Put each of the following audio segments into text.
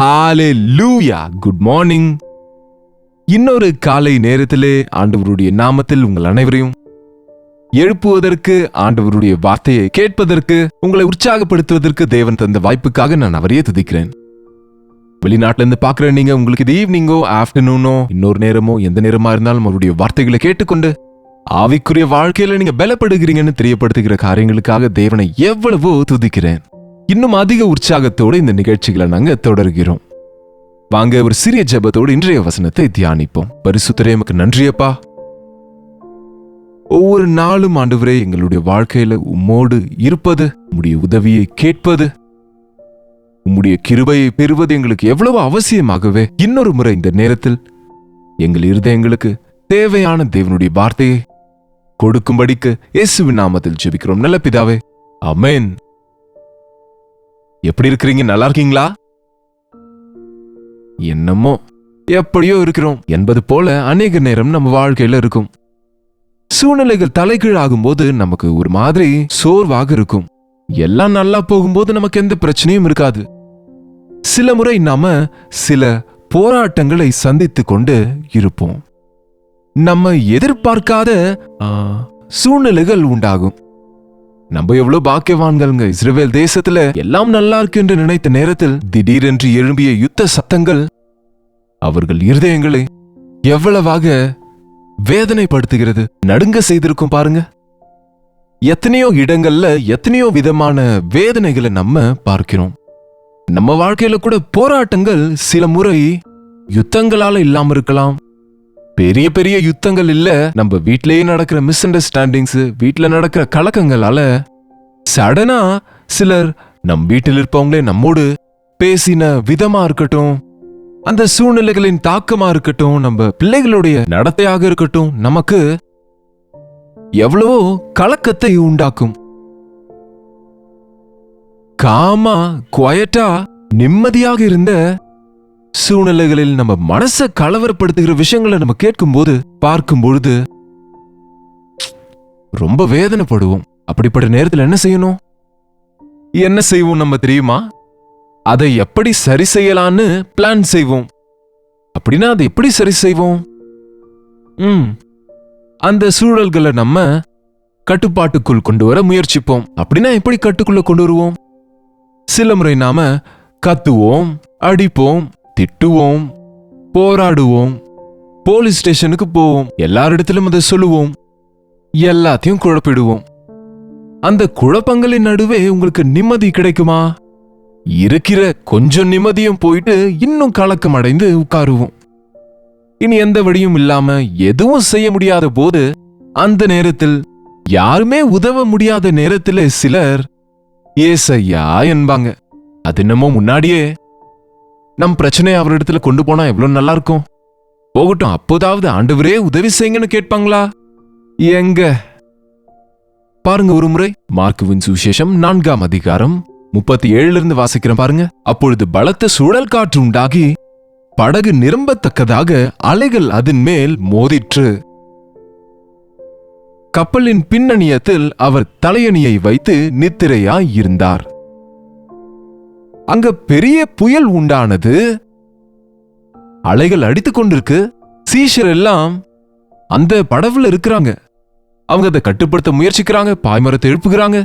ஹalleluya. Good morning. இன்னொரு காலை நேரத்திலே ஆண்டவருடைய நாமத்தில் உங்கள் அனைவரையும் எழுப்புவதற்கு, ஆண்டவருடைய வார்த்தையை கேட்பதற்கு, உங்களை உற்சாகப்படுத்துவதற்கு தேவன் தந்த வாய்ப்புக்காக நான் அவரையே துதிக்கிறேன். வெளிநாட்டுல இருந்து பாக்குற நீங்க, உங்களுக்கு இது ஈவினிங்கோ ஆஃப்டர்நூனோ இன்னொரு நேரமோ எந்த நேரமா இருந்தாலும் அவருடைய வார்த்தைகளை கேட்டுக்கொண்டு ஆவிக்குரிய வாழ்க்கையில நீங்க பலப்படுகிறீங்கன்னு தெரியப்படுத்துகிற காரியங்களுக்காக தேவனை எவ்வளவோ துதிக்கிறேன். இன்னும் அதிக உற்சாகத்தோடு இந்த நிகழ்ச்சிகளை நாங்க தொடர்கிறோம். வாங்க ஒரு சிறிய ஜெபத்தோடு இன்றைய வசனத்தை தியானிப்போம். பரிசுத்தரே, உமக்கு நன்றியப்பா. ஒவ்வொரு நாளும் ஆண்டவரே எங்களுடைய வாழ்க்கையில உம்மோடு இருப்பது, உம்முடைய உதவியை கேட்பது, உம்முடைய கிருபையை பெறுவது எங்களுக்கு எவ்வளவு அவசியமாகவே இன்னொரு முறை இந்த நேரத்தில் எங்கள் இருதயங்களுக்கு தேவையான தேவனுடைய வார்த்தையை கொடுக்கும்படிக்கு இயேசுவின் நாமத்தில் ஜெபிக்கிறோம் நல்ல பிதாவே, ஆமென். எப்படி இருக்கிறீங்க? நல்லா இருக்கீங்களா? என்னமோ எப்படியோ இருக்கிறோம் என்பது போல அநேக நேரம் நம்ம வாழ்க்கையில இருக்கும். சூழ்நிலைகள் தலைகீழாகும் போது நமக்கு ஒரு மாதிரி சோர்வாக இருக்கும். எல்லாம் நல்லா போகும்போது நமக்கு எந்த பிரச்சனையும் இருக்காது. சில முறை நாம சில போராட்டங்களை சந்தித்து கொண்டு இருப்போம். நம்ம எதிர்பார்க்காத சூழ்நிலைகள் உண்டாகும். நம்ம எவ்வளவு பாக்கியவான்கள்ங்க. இஸ்ரவேல் தேசத்துல எல்லாம் நல்லா இருக்கு என்று நினைத்த நேரத்தில் திடீரென்று எழும்பிய யுத்த சத்தங்கள் அவர்கள் இருதயங்களை எவ்வளவாக வேதனைப்படுத்துகிறது, நடுங்க செய்திருக்கும் பாருங்க. எத்தனையோ இடங்கள்ல எத்தனையோ விதமான வேதனைகளை நம்ம பார்க்கிறோம். நம்ம வாழ்க்கையில கூட போராட்டங்கள் சில முறை யுத்தங்களால இல்லாம இருக்கலாம். பெரிய பெரிய யுத்தங்கள் இல்ல, நம்ம வீட்டிலேயே நடக்கிற மிஸ் அண்டர்ஸ்டாண்டிங்ஸ், வீட்டுல நடக்கிற கலக்கங்களால சடனா சிலர் நம் வீட்டில் இருப்பவங்களே நம்மோடு பேசின விதமா இருக்கட்டும், அந்த சூழ்நிலைகளின் தாக்கமா இருக்கட்டும், நம்ம பிள்ளைகளுடைய நடத்தையாக இருக்கட்டும், நமக்கு எவ்வளவோ கலக்கத்தை உண்டாக்கும். காமா குவயட்டா நிம்மதியாக இருந்த சூழ்நிலைகளில் நம்ம மனசை கலவரப்படுத்துகிற விஷயங்களை நம்ம கேட்கும் போது, பார்க்கும் பொழுது ரொம்ப வேதனைப்படுவோம். அப்படிப்பட்ட நேரத்தில் என்ன செய்யணும்? என்ன செய்வோம் நம்ம தெரியுமா? அதை எப்படி சரி செய்யலான்னு பிளான் செய்வோம். அப்படின்னா அதை எப்படி சரி செய்வோம்? அந்த சூழல்களை நம்ம கட்டுப்பாட்டுக்குள் கொண்டு வர முயற்சிப்போம். அப்படின்னா எப்படி கட்டுக்குள்ள கொண்டு வருவோம்? சில முறை நாம கத்துவோம், அடிப்போம், திட்டுவோம், போராடுவோம், போலீஸ் ஸ்டேஷனுக்கு போவோம், எல்லாரிடத்திலும் அதை சொல்லுவோம், எல்லாத்தையும் குழப்பிடுவோம். அந்த குழப்பங்களின் நடுவே உங்களுக்கு நிம்மதி கிடைக்குமா? இருக்கிற கொஞ்சம் நிம்மதியும் போயிட்டு இன்னும் கலக்கம் அடைந்து உட்காருவோம். இனி எந்த வழியும் இல்லாம எதுவும் செய்ய முடியாத போது, அந்த நேரத்தில் யாருமே உதவ முடியாத நேரத்தில் சிலர் ஏசையா என்பாங்க. அது என்னமோ முன்னாடியே நம் பிரச்சனையை அவரிடத்துல கொண்டு போனா எவ்வளவு நல்லா இருக்கும். போகட்டும், அப்போதாவது ஆண்டவரே உதவி செய்யுங்கன்னு கேட்பாங்களா? எங்க பாருங்க, ஒரு முறை மார்க்குவின் சுவிசேஷம் 4ஆம் அதிகாரம் 37 வாசிக்கிறேன் பாருங்க. அப்பொழுது பலத்த சுழல் காற்று உண்டாகி படகு நிரம்பத்தக்கதாக அலைகள் அதன் மேல் மோதிற்று. கப்பலின் பின்னணியத்தில் அவர் தலையணியை வைத்து நித்திரையாய் இருந்தார். அங்க பெரிய புயல் உண்டானது. அலைகள் அடித்துக் கொண்டிருக்கு. சீஷர் எல்லாம் அந்த படகுல இருக்கிறாங்க. அவங்க அதை கட்டுப்படுத்த முயற்சிக்கிறாங்க, பாய்மரத்தை எழுப்புகிறாங்க.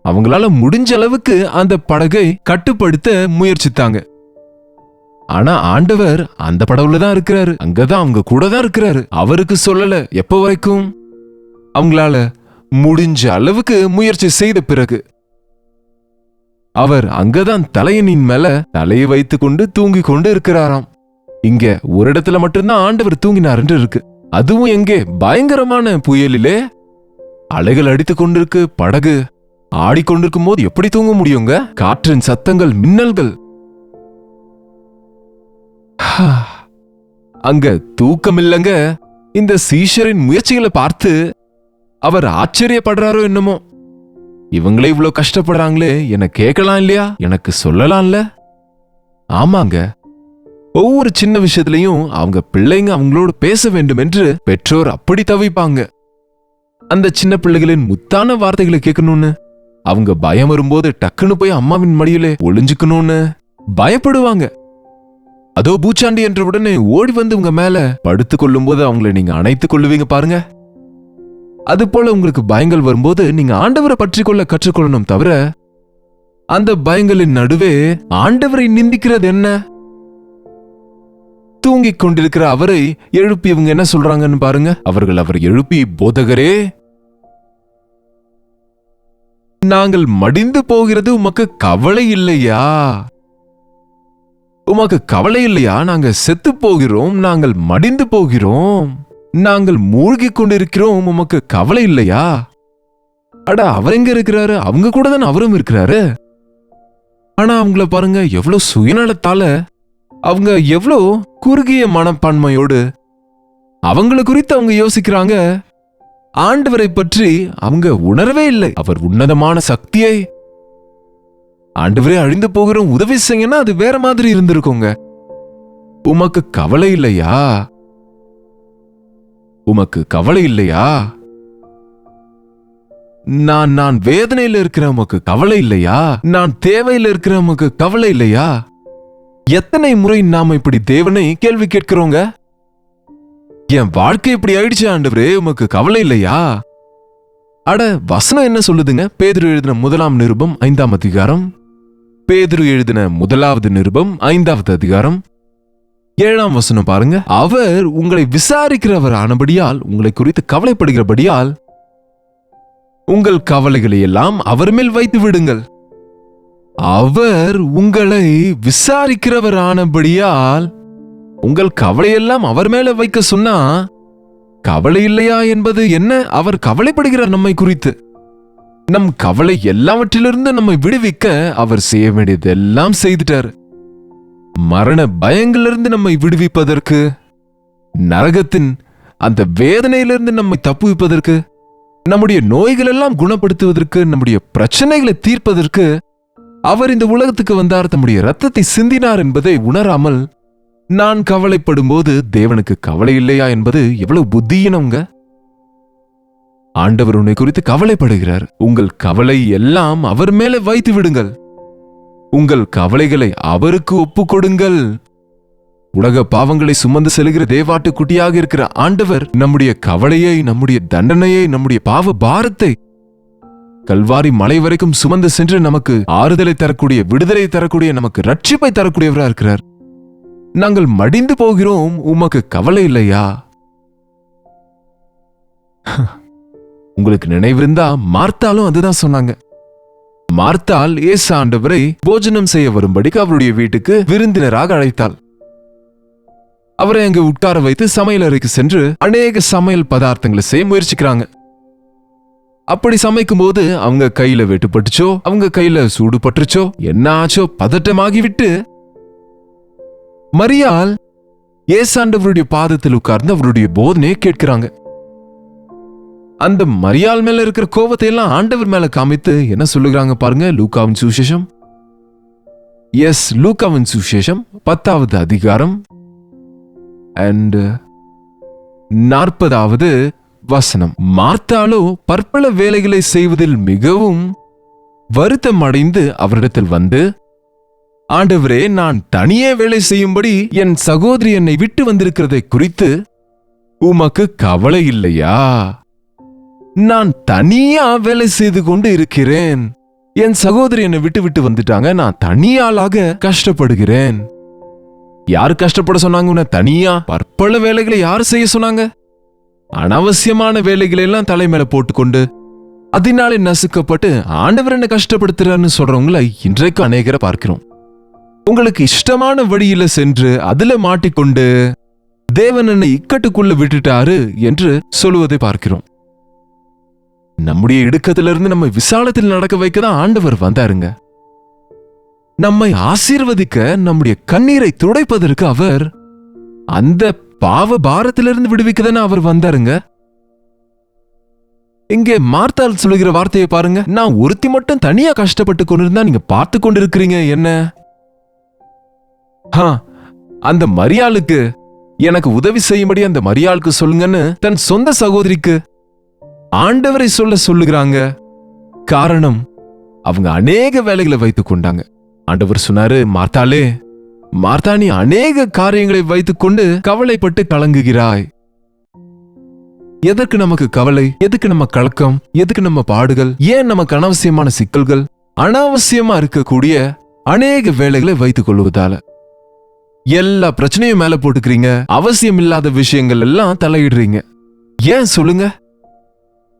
அவங்களால முடிஞ்ச அளவுக்கு அந்த படகை கட்டுப்படுத்த முயற்சித்தாங்க. ஆனா ஆண்டவர் அந்த படகுல தான் இருக்கிறாரு, அங்கதான் அவங்க கூட தான் இருக்கிறாரு. அவருக்கு சொல்லல. எப்ப வரைக்கும்? அவங்களால முடிஞ்ச அளவுக்கு முயற்சி செய்த பிறகு. அவர் அங்கதான் தலையணின் மேல தலையை வைத்துக் கொண்டு தூங்கி கொண்டு இருக்கிறாராம். இங்க ஒரு இடத்துல மட்டும்தான் ஆண்டவர் தூங்கினார் என்று இருக்கு. அதுவும் எங்கே? பயங்கரமான புயலிலே அலைகள் அடித்துக் கொண்டிருக்கு, படகு ஆடிக்கொண்டிருக்கும் போது எப்படி தூங்க முடியுங்க? காற்றின் சத்தங்கள், மின்னல்கள். அங்க தூக்கம் இல்லங்க. இந்த சீஷரின் முயற்சிகளை பார்த்து அவர் ஆச்சரியப்படுறாரோ என்னமோ. இவங்களே இவ்வளவு கஷ்டப்படுறாங்களே, என கேட்கலாம் இல்லையா? எனக்கு சொல்லலாம்ல? ஆமாங்க, ஒவ்வொரு சின்ன விஷயத்திலையும் அவங்க பிள்ளைங்க அவங்களோடு பேச வேண்டும் என்று பெற்றோர் அப்படி தவிப்பாங்க. அந்த சின்ன பிள்ளைகளின் முத்தான வார்த்தைகளை கேட்கணும்னு, அவங்க பயம் வரும்போது டக்குன்னு போய் அம்மாவின் மடியிலே ஒளிஞ்சுக்கணும்னு, பயப்படுவாங்க. அதோ பூச்சாண்டி என்ற உடனே ஓடி வந்து உங்க மேல படுத்துக் கொள்ளும் போது அவங்களை நீங்க அணைத்துக் கொள்ளுவீங்க பாருங்க. அது போல உங்களுக்கு பயங்கள் வரும்போது நீங்க ஆண்டவரை பற்றி கொள்ள கற்றுக்கொள்ளணும் தவிர அந்த பயங்களின் நடுவே ஆண்டவரை நிந்திக்கிறது என்ன? தூங்கிக் கொண்டிருக்கிற அவரை எழுப்பி இவங்க என்ன சொல்றாங்கன்னு பாருங்க. அவர்கள் அவரை எழுப்பி, போதகரே, நாங்கள் மடிந்து போகிறது உமக்கு கவலை இல்லையா? உமக்கு கவலை இல்லையா? நாங்க செத்து போகிறோம், நாங்கள் மடிந்து போகிறோம், நாங்கள் மூழ்கிக் கொண்டிருக்கிறோம், உமக்கு கவலை இல்லையா? அட, அவர் எங்க இருக்கிறாரு? அவங்க கூட தான் அவரும் இருக்கிறாரு. ஆனா அவங்கள பாருங்க, எவ்வளவு சுயநலத்தால, அவங்க எவ்வளவு குறுகிய மனப்பான்மையோடு அவங்கள குறித்து அவங்க யோசிக்கிறாங்க. ஆண்டவரை பற்றி அவங்க உணரவே இல்லை. அவர் உன்னதமான சக்தியை, ஆண்டவரே அழிந்து போகிறோம், உதவி செய்யனா அது வேற மாதிரி இருந்திருக்குங்க. உமக்கு கவலை இல்லையா? உமக்கு கவலை இல்லையா? நான் வேதனையில இருக்கிற உமக்கு கவலை இல்லையா? நான் தேவையில இருக்கிற உமக்கு கவலை இல்லையா? எத்தனை முறை நாம இப்படி தேவனை கேள்வி கேட்கிறோங்க. என் வாழ்க்கை இப்படி ஆயிடுச்சு ஆண்டவரே, உமக்கு கவலை இல்லையா? அட, வசனம் என்ன சொல்லுதுங்க? பேதுரு எழுதின 1 நிருபம் 5 அதிகாரம். பேதுரு எழுதின 1 நிருபம் 5 அதிகாரம் 7 வசனம் பாருங்க. அவர் உங்களை விசாரிக்கிறவர் ஆனபடியால், உங்களை குறித்து கவலைப்படுகிறபடியால் உங்கள் கவலைகளை எல்லாம் அவர் மேல் வைத்து விடுங்கள். அவர் உங்களை விசாரிக்கிறவர் ஆனபடியால் உங்கள் கவலையெல்லாம் அவர் மேல வைக்க சொன்னா, கவலை இல்லையா என்பது என்ன? அவர் கவலைப்படுகிறார் நம்மை குறித்து. நம் கவலை எல்லாவற்றிலிருந்து நம்மை விடுவிக்க அவர் செய்ய வேண்டியதெல்லாம் செய்துட்டார். மரண பயங்களிலிருந்து நம்மை விடுவிப்பதற்கு, நரகத்தின் அந்த வேதனையிலிருந்து நம்மை தப்புவிப்பதற்கு, நம்முடைய நோய்கள் எல்லாம் குணப்படுத்துவதற்கு, நம்முடைய பிரச்சனைகளை தீர்ப்பதற்கு அவர் இந்த உலகத்துக்கு வந்தார், தம்முடைய ரத்தத்தை சிந்தினார் என்பதை உணராமல் நான் கவலைப்படும் போது தேவனுக்கு கவலை இல்லையா என்பது எவ்வளவு புத்தியினங்க. ஆண்டவர் உன்னை குறித்து கவலைப்படுகிறார். உங்கள் கவலை எல்லாம் அவர் மேலே வைத்து விடுங்கள். உங்கள் கவலைகளை அவருக்கு ஒப்புக் கொடுங்கள். உலக பாவங்களை சுமந்து செல்கிற தேவாட்டு குட்டியாக இருக்கிற ஆண்டவர் நம்முடைய கவலையை, நம்முடைய தண்டனையை, நம்முடைய பாவ பாரத்தை கல்வாரி மலை வரைக்கும் சுமந்து சென்று நமக்கு ஆறுதலை தரக்கூடிய, விடுதலை தரக்கூடிய, நமக்கு ரட்சிப்பை தரக்கூடியவரா இருக்கிறார். நாங்கள் மடிந்து போகிறோம், உமக்கு கவலை இல்லையா? உங்களுக்கு நினைவிருந்தா மார்த்தாலும் அதுதான் சொன்னாங்க. மார்த்தாள் இயேசு ஆண்டவரை போஜனம் செய்ய வரும்படிக்கு அவருடைய வீட்டுக்கு விருந்தினராக அழைத்தாள். அவரை அங்கு உட்கார வைத்து சமையல் அறைக்கு சென்று அநேக சமையல் பதார்த்தங்களை செய்ய முயற்சிக்கிறாங்க. அப்படி சமைக்கும் போது அவங்க கையில வெட்டுப்பட்டுச்சோ, அவங்க கையில சூடு பட்டுச்சோ, என்ன ஆச்சோ, பதட்டமாகிவிட்டு மரியாள் ஏசாண்டவருடைய பாதத்தில் உட்கார்ந்து அவருடைய போதனையை கேட்கிறாங்க. அந்த மரியாள் மேல இருக்கிற கோபத்தை எல்லாம் ஆண்டவர் மேல காமித்து என்ன சொல்லுகிறாங்க பாருங்க. லூக்காவின் சுவிசேஷம், லூக்காவின் சுவிசேஷம் 10 அதிகாரம் and 40 வசனம். மார்த்தாளோ பற்பல வேலைகளை செய்வதில் மிகவும் வருத்தம் அடைந்து அவரிடத்தில் வந்து, ஆண்டவரே, நான் தனியே வேலை செய்யும்படி என் சகோதரி என்னை விட்டு வந்திருக்கிறதை குறித்து உமக்கு கவலை இல்லையா? நான் தனியா வேலை செய்து கொண்டு இருக்கிறேன். என் சகோதரி என்னை விட்டு விட்டு வந்துட்டாங்க. நான் தனியாளாக கஷ்டப்படுகிறேன். யாரு கஷ்டப்பட சொன்னாங்க? உன்னை தனியா பற்பல வேலைகளை யாரு செய்ய சொன்னாங்க? அனாவசியமான வேலைகளை எல்லாம் தலைமையில போட்டுக்கொண்டு அதனாலே நசுக்கப்பட்டு ஆண்டவர் என்ன கஷ்டப்படுத்துறாருன்னு சொல்றவங்களை இன்றைக்கு அநேகரை பார்க்கிறோம். உங்களுக்கு இஷ்டமான வழியில சென்று அதுல மாட்டிக்கொண்டு தேவன் என்னை இக்கட்டுக்குள்ள விட்டுட்டாரு என்று சொல்லுவதை பார்க்கிறோம். நம்முடைய இடுக்கத்திலிருந்து நம்மை விசாலத்தில் நடக்க வைக்கதான் ஆண்டவர் வந்தாருங்க. நம்மை ஆசீர்வதிக்க, நம்முடைய கண்ணீரை துடைப்பதற்கு அவர் அந்த பாவ பாரத்திலிருந்து விடுவிக்கதானே அவர் வந்தாருங்க. இங்கே மார்த்தாள் சொல்லுகிற வார்த்தையை பாருங்க. நான் ஒருத்தி மட்டும் தனியா கஷ்டப்பட்டு கொண்டிருந்தா நீங்க பார்த்து கொண்டிருக்கிறீங்க என்ன? அந்த மரியாளுக்கு எனக்கு உதவி செய்யும்படி அந்த மரியாளுக்கு சொல்லுங்கன்னு தன் சொந்த சகோதரிக்கு ஆண்டவரை சொல்லுகிறாங்க. காரணம், அவங்க அநேக வேலைகளை வைத்துக் கொண்டாங்க, ஆண்டவர் சொன்னாரு, மார்த்தாளே, மார்த்தா, நீ அநேக காரியங்களை வைத்துக் கொண்டு கவலைப்பட்டு கலங்குகிறாய். எதற்கு நமக்கு கவலை? எதுக்கு நம்ம கலக்கம்? எதுக்கு நம்ம பாடுகள்? ஏன் நமக்கு அனாவசியமான சிக்கல்கள்? அனாவசியமா இருக்கக்கூடிய அநேக வேலைகளை வைத்துக் கொள்வதால எல்லா பிரச்சனையும் மேல போட்டுக்கிறீங்க. அவசியம் இல்லாத விஷயங்கள் எல்லாம் தலையிடுறீங்க. ஏன் சொல்லுங்க?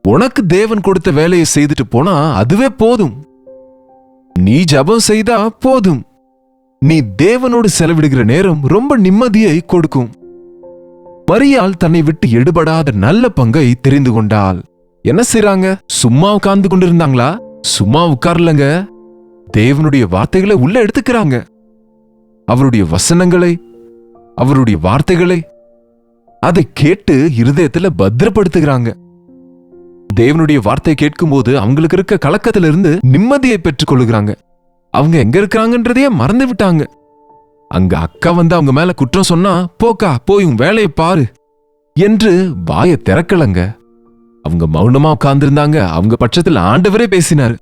உனக்கு தேவன் கொடுத்த வேலையை செய்துட்டு போனா அதுவே போதும். நீ ஜெபம் செய்தா போதும். நீ தேவனோடு செலவிடுகிற நேரம் ரொம்ப நிம்மதியை கொடுக்கும். மரியாள் தன்னை விட்டு எடுபடாத நல்ல பங்கை தெரிந்து கொண்டாள். என்ன செய்றாங்க? சும்மா உட்கார்ந்து கொண்டிருந்தாங்களா? சும்மா உட்கார்லங்க. தேவனுடைய வார்த்தைகளை உள்ள எடுத்துக்கிறாங்க. அவருடைய வசனங்களை, அவருடைய வார்த்தைகளை அதை கேட்டு இருதயத்துல பத்திரப்படுத்துகிறாங்க. தேவனுடைய வார்த்தையை கேட்கும்போது அவங்களுக்கு இருக்க கலக்கத்திலிருந்து நிம்மதியை பெற்றுக் கொள்ளுகிறாங்க. அவங்க எங்க இருக்கிறாங்கன்றதையே மறந்து விட்டாங்க. அங்க அக்கா வந்து அவங்க மேல குற்றம் சொன்னா, போக்கா போய் உன் வேலையை பாரு என்று வாயை திறக்கலங்க. அவங்க மௌனமா உட்கார்ந்திருந்தாங்க. அவங்க பட்சத்தில் ஆண்டவரே பேசினார்.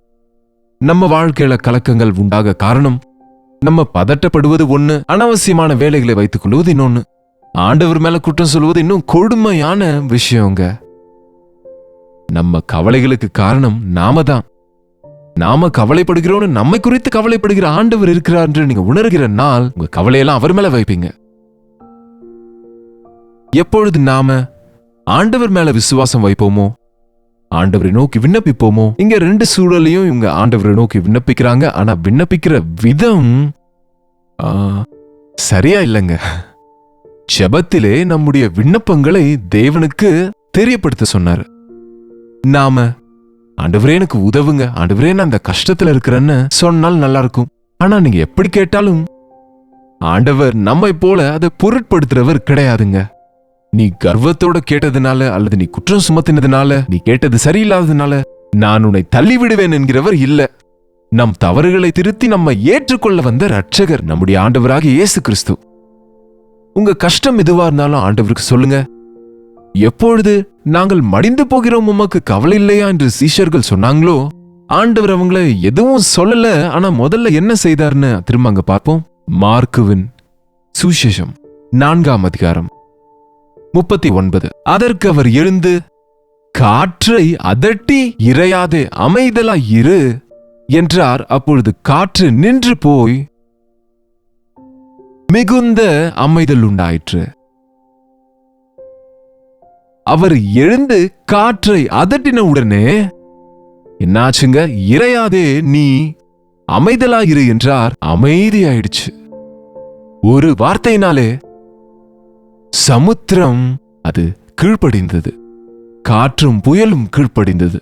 நம்ம வாழ்க்கையில கலக்கங்கள் உண்டாக காரணம் நம்ம பதட்டப்படுவது ஒண்ணு, அனாவசியமான வேலைகளை வைத்துக் கொள்வது இன்னொன்னு. ஆண்டவர் மேல குற்றம் சொல்வது இன்னும் கொடுமையான விஷயங்க. நம்ம கவலைகளுக்கு காரணம் நாம தான். நாம கவலைப்படுகிறோம்னு நம்மை குறித்து கவலைப்படுகிற ஆண்டவர் இருக்கிறார் என்று நீங்க உணர்கிற நாள் உங்க கவலையெல்லாம் அவர் மேல வைப்பீங்க. எப்பொழுது நாம ஆண்டவர் மேல விசுவாசம் வைப்போமோ, ஆண்டவரை நோக்கி விண்ணப்பிப்போமோ, இங்க ரெண்டு சூழலையும் இவங்க ஆண்டவரை நோக்கி விண்ணப்பிக்கிறாங்க. ஆனா விண்ணப்பிக்கிற விதம் சரியா இல்லைங்க. ஜெபத்திலே நம்முடைய விண்ணப்பங்களை தேவனுக்கு தெரியப்படுத்த சொன்னாரு. நாம ஆண்டவரே எனக்கு உதவுங்க, ஆண்டவரே நான் அந்த கஷ்டத்துல இருக்கிறேன்னு சொன்னால் நல்லா இருக்கும். ஆனா நீங்க எப்படி கேட்டாலும் ஆண்டவர் நம்மை போல அதை பொருட்படுத்துறவர் கிடையாதுங்க. நீ கர்வத்தோட கேட்டதுனால அல்லது நீ குற்றம் சுமத்தினதுனால, நீ கேட்டது சரியில்லாததுனால நான் உன்னை தள்ளிவிடுவேன் என்கிறவர் இல்ல. நம் தவறுகளை திருத்தி நம்ம ஏற்றுக்கொள்ள வந்த ரட்சகர் நம்முடைய ஆண்டவராகிய இயேசு கிறிஸ்து. உங்க கஷ்டம் எதுவா இருந்தாலும் ஆண்டவருக்கு சொல்லுங்க. எப்பொழுது நாங்கள் மடிந்து போகிறோம் உமக்கு கவலை இல்லையா என்று சீஷர்கள் சொன்னாங்களோ, ஆண்டவர் அவங்கள எதுவும் சொல்லல. ஆனா முதல்ல என்ன செய்தார்னு திரும்ப அங்க பார்ப்போம். மார்க்குவின் சுவிசேஷம் 4ஆம் அதிகாரம் 39. அதற்கு அவர் எழுந்து, காற்றை அதட்டி இறையாதே அமைதலாய் இரு என்றார். அப்பொழுது காற்று நின்று போய் மிகுந்த அமைதல் உண்டாயிற்று. அவர் எழுந்து காற்றை அதட்டின உடனே என்னாச்சுங்க? இறையாதே, நீ அமைதலாயிரு என்றார். அமைதியாயிடுச்சு. ஒரு வார்த்தையினாலே சமுத்திரம் அது கீழ்ப்படிந்தது. காற்றும் புயலும் கீழ்ப்படிந்தது.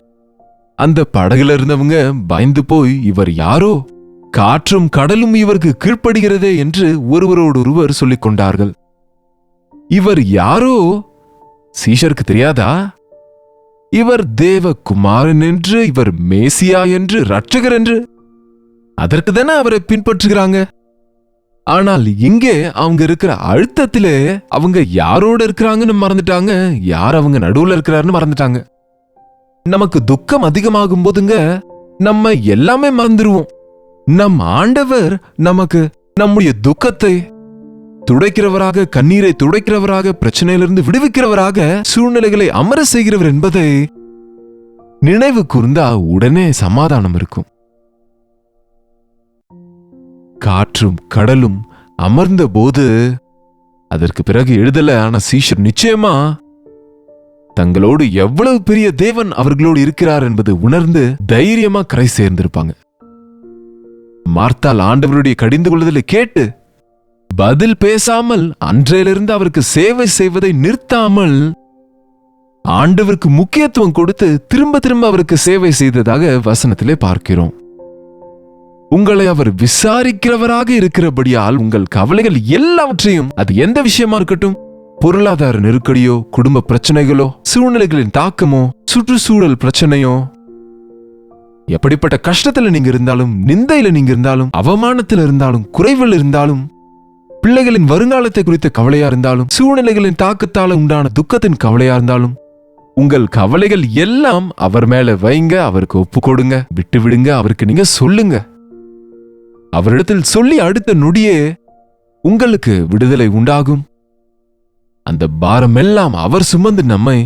அந்த படகுல இருந்தவங்க பயந்து போய், இவர் யாரோ, காற்றும் கடலும் இவருக்கு கீழ்ப்படுகிறதே என்று ஒருவரோடு ஒருவர் சொல்லிக் கொண்டார்கள். இவர் யாரோ சீஷருக்கு தெரியாதா? இவர் தேவகுமாரன் என்று, இவர் மேசியா என்று, ரட்சகர் என்று. அதற்கு தானே அவரை பின்பற்றுகிறாங்க. ஆனால் இங்கே அவங்க இருக்கிற அழுத்தத்திலே அவங்க யாரோட இருக்கிறாங்கன்னு மறந்துட்டாங்க. யார் அவங்க நடுவுல இருக்கிறாருன்னு மறந்துட்டாங்க. நமக்கு துக்கம் அதிகமாகும் போதுங்க நம்ம எல்லாமே மறந்துடுவோம். நம் ஆண்டவர் நமக்கு நம்முடைய துக்கத்தை துடைக்கிறவராக, கண்ணீரை துடைக்கிறவராக, பிரச்சனையிலிருந்து விடுவிக்கிறவராக, சூழ்நிலைகளை அமர செய்கிறவர் என்பதை நினைவு கூர்ந்தா உடனே சமாதானம் இருக்கும். காற்றும் கடலும் அமர்ந்த போது, அதற்கு பிறகு எழுதல, ஆனா சீஷர் நிச்சயமா தங்களோடு எவ்வளவு பெரிய தேவன் அவர்களோடு இருக்கிறார் என்பது உணர்ந்து தைரியமா கரை சேர்ந்திருப்பாங்க. மார்த்தாள் ஆண்டவருடைய கடிந்து கொள்ளுதலை கேட்டு பதில் பேசாமல் அன்றையிலிருந்து அவருக்கு சேவை செய்வதை நிறுத்தாமல் ஆண்டவருக்கு முக்கியத்துவம் கொடுத்து திரும்ப திரும்ப அவருக்கு சேவை செய்ததாக வசனத்திலே பார்க்கிறோம். உங்களை அவர் விசாரிக்கிறவராக இருக்கிறபடியால் உங்கள் கவலைகள் எல்லாவற்றையும், அது எந்த விஷயமா இருக்கட்டும், பொருளாதார நெருக்கடியோ, குடும்ப பிரச்சனைகளோ, சூழ்நிலைகளின் தாக்கமோ, சுற்றுச்சூழல் பிரச்சனையோ, எப்படிப்பட்ட கஷ்டத்துல நீங்க இருந்தாலும், நிந்தையில நீங்க இருந்தாலும், அவமானத்தில் இருந்தாலும், குறைவில் இருந்தாலும், பிள்ளைகளின் வருங்காலத்தை குறித்த கவலையா இருந்தாலும், சூழ்நிலைகளின் தாக்கத்தால உண்டான துக்கத்தின் கவலையா இருந்தாலும், உங்கள் கவலைகள் எல்லாம் அவர் மேல வைங்க, அவருக்கு ஒப்பு கொடுங்க, விட்டு விடுங்க, அவருக்கு நீங்க சொல்லுங்க. அவரிடத்தில் சொல்லி அடுத்த நொடியே உங்களுக்கு விடுதலை உண்டாகும். அந்த பாரமெல்லாம் அவர் சுமந்து நம்மை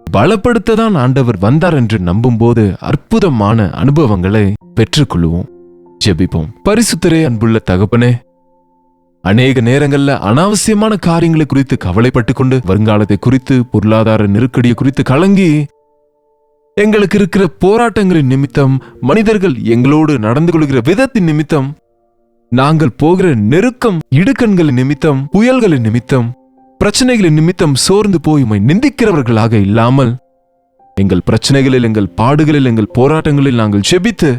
பலப்படுத்ததான் ஆண்டவர் வந்தார் என்று நம்பும்போது அற்புதமான அனுபவங்களை பெற்றுக்கொள்வோம். ஜெபிப்போம். பரிசுத்தரே, அன்புள்ள தகப்பனே, அநேக நேரங்கள்ல அனாவசியமான காரியங்களை குறித்து கவலைப்பட்டு கொண்டு, வருங்காலத்தை குறித்து, பொருளாதார நெருக்கடியை குறித்து கலங்கி, எங்களுக்கு இருக்கிற போராட்டங்களின் நிமித்தம், மனிதர்கள் எங்களோடு நடந்து கொள்கிற விதத்தின் நிமித்தம், நாங்கள் போகிற நெருக்கம் இடுக்கண்களின் நிமித்தம், புயல்களின் நிமித்தம், பிரச்சனைகளின் நிமித்தம் சோர்ந்து போய் உம்மை நிந்திக்கிறவர்களாக இல்லாமல், எங்கள் பிரச்சனைகளில், எங்கள் பாடுகளில், எங்கள் போராட்டங்களில் நாங்கள் ஜெபித்து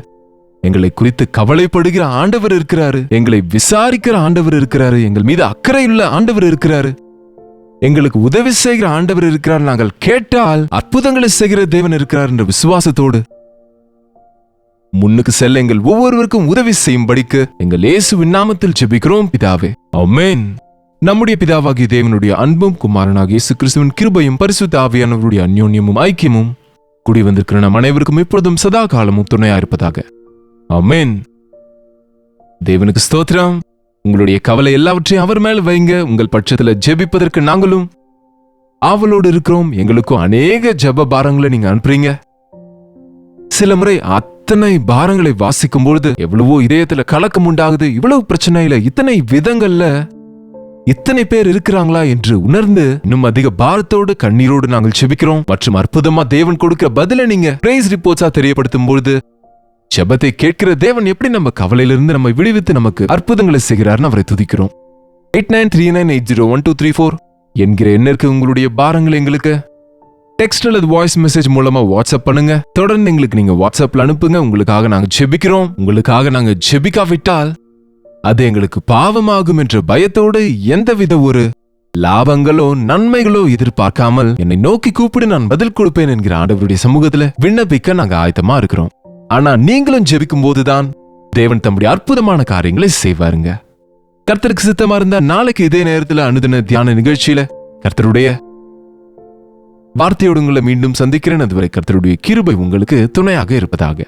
எங்களை குறித்து கவலைப்படுகிற ஆண்டவர் இருக்கிறாரு, எங்களை விசாரிக்கிற ஆண்டவர் இருக்கிறாரு, எங்கள் மீது அக்கறையுள்ள ஆண்டவர் இருக்கிறாரு, எங்களுக்கு உதவி செய்கிற ஆண்டவர் இருக்கிறார், நாங்கள் கேட்டால் அற்புதங்களை செய்கிற தேவன் இருக்கிறார் என்ற விசுவாசத்தோடு முன்னுக்கு செல்ல எங்கள் ஒவ்வொருவருக்கும் உதவி செய்யும்படிக்கு எங்கள் இயேசுவின் நாமத்தில் ஜெபிக்கிறோம் பிதாவே, ஆமென். நம்முடைய பிதாவாகிய தேவனுடைய அன்பும் குமாரனாகிய இயேசு கிறிஸ்துவின் கிருபையும் பரிசுத்த ஆவியானவருடைய அந்யோன்யமும் ஐக்கியமும் கூடி வந்திருக்கிற நம் அனைவருக்கும் இப்பொழுதும் சதா காலமும் துணையா இருப்பதாக, ஆமென். தேவனுக்கு ஸ்தோத்திரம். உங்களுடைய கவலை எல்லாவற்றையும் அவர் மேல வைங்க. உங்கள் பட்சத்துல ஜெபிப்பதற்கு நாங்களும் ஆவலோடு இருக்கிறோம். எங்களுக்கும் அநேக ஜெப பாரங்களை நீங்க அனுப்புறீங்க. சில முறை அத்தனை பாரங்களை வாசிக்கும் பொழுது எவ்வளவோ இதயத்துல கலக்கம் உண்டாகுது. இவ்வளவு பிரச்சனையில இத்தனை விதங்கள்ல இத்தனை பேர் இருக்கிறாங்களா என்று உணர்ந்து இன்னும் அதிக பாரத்தோடு கண்ணீரோடு நாங்கள் ஜெபிக்கிறோம். மற்றும் அற்புதமா தேவன் கொடுக்கிற பதில நீங்க பிரைஸ் ரிப்போர்ட்ஸா தெரியப்படுத்தும் பொழுது, ஜெபத்தை கேட்கிற தேவன் எப்படி நம்ம கவலையிலிருந்து நம்ம விடுவித்து நமக்கு அற்புதங்களை செய்கிறார்னு அவரை துதிக்கிறோம். 8939801234 என்கிற எண்ணிற்கு உங்களுடைய பாரங்களை எங்களுக்கு டெக்ஸ்ட் அல்லது வாய்ஸ் மெசேஜ் மூலமா வாட்ஸ்அப் பண்ணுங்க. தொடர்ந்து எங்களுக்கு நீங்க வாட்ஸ்அப்ல அனுப்புங்க. உங்களுக்காக நாங்க ஜெபிக்கிறோம். உங்களுக்காக நாங்க ஜெபிக்காவிட்டால் அது எங்களுக்கு பாவமாகும் என்ற பயத்தோடு எந்தவித ஒரு லாபங்களோ நன்மைகளோ எதிர்பார்க்காமல் என்னை நோக்கி கூப்பிடு, நான் பதில் கொடுப்பேன் என்கிற ஆண்டவருடைய சமூகத்துல விண்ணப்பிக்க நாங்க ஆயத்தமா இருக்கிறோம். ஆனா நீங்களும் ஜெபிக்கும் போதுதான் தேவன் தம்முடைய அற்புதமான காரியங்களை செய்வாருங்க. கர்த்தருக்கு சித்தமா இருந்தா நாளைக்கு இதே நேரத்துல அனுதின தியான நிகழ்ச்சியில கர்த்தருடைய வார்த்தையோடு உங்களை மீண்டும் சந்திக்கிறேன். அதுவரை கர்த்தருடைய கிருபை உங்களுக்கு துணையாக இருப்பதாக.